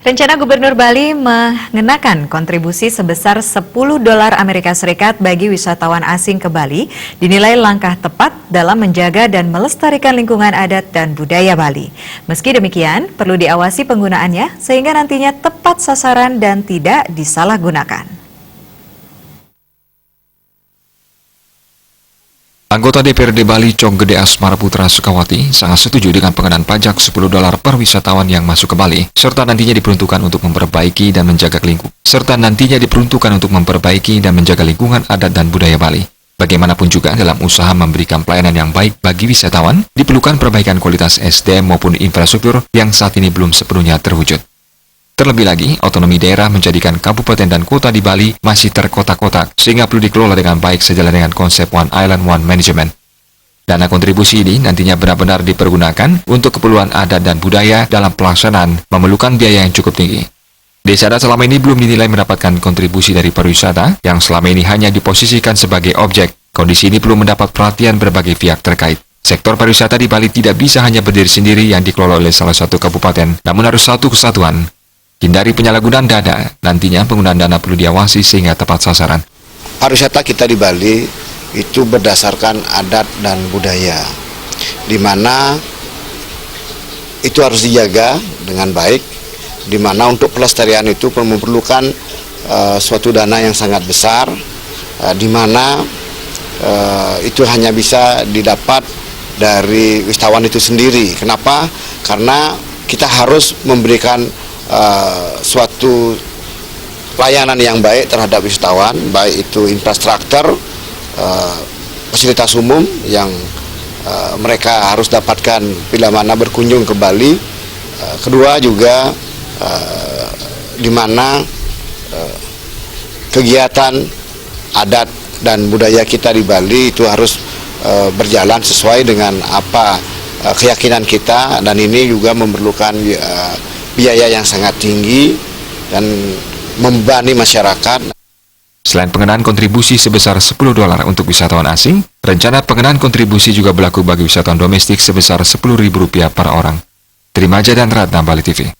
Rencana Gubernur Bali mengenakan kontribusi sebesar $10 Amerika Serikat bagi wisatawan asing ke Bali dinilai langkah tepat dalam menjaga dan melestarikan lingkungan adat dan budaya Bali. Meski demikian, perlu diawasi penggunaannya sehingga nantinya tepat sasaran dan tidak disalahgunakan. Anggota DPRD Bali Conggede Asmara Putra Sukawati sangat setuju dengan pengenaan pajak $10 per wisatawan yang masuk ke Bali, serta nantinya diperuntukkan untuk memperbaiki dan menjaga lingkungan adat dan budaya Bali. Bagaimanapun juga dalam usaha memberikan pelayanan yang baik bagi wisatawan, diperlukan perbaikan kualitas SDM maupun infrastruktur yang saat ini belum sepenuhnya terwujud. Terlebih lagi, otonomi daerah menjadikan kabupaten dan kota di Bali masih terkotak-kotak, sehingga perlu dikelola dengan baik sejalan dengan konsep One Island, One Management. Dana kontribusi ini nantinya benar-benar dipergunakan untuk keperluan adat dan budaya dalam pelaksanaan memerlukan biaya yang cukup tinggi. Desa adat selama ini belum dinilai mendapatkan kontribusi dari pariwisata yang selama ini hanya diposisikan sebagai objek. Kondisi ini perlu mendapat perhatian berbagai pihak terkait. Sektor pariwisata di Bali tidak bisa hanya berdiri sendiri yang dikelola oleh salah satu kabupaten, namun harus satu kesatuan. Hindari penyalahgunaan dana, nantinya penggunaan dana perlu diawasi sehingga tepat sasaran. Pariwisata kita di Bali itu berdasarkan adat dan budaya, di mana itu harus dijaga dengan baik, di mana untuk pelestarian itu memerlukan suatu dana yang sangat besar, di mana itu hanya bisa didapat dari wisatawan itu sendiri. Kenapa? Karena kita harus memberikan suatu pelayanan yang baik terhadap wisatawan, baik itu infrastruktur, fasilitas umum yang mereka harus dapatkan bila mana berkunjung ke Bali. Kedua juga di mana kegiatan adat dan budaya kita di Bali itu harus berjalan sesuai dengan apa keyakinan kita, dan ini juga memerlukan biaya yang sangat tinggi dan membebani masyarakat. Selain pengenaan kontribusi sebesar $10 untuk wisatawan asing, rencana pengenaan kontribusi juga berlaku bagi wisatawan domestik sebesar Rp10.000 per orang. Terima Jadan Ratna, Bali TV.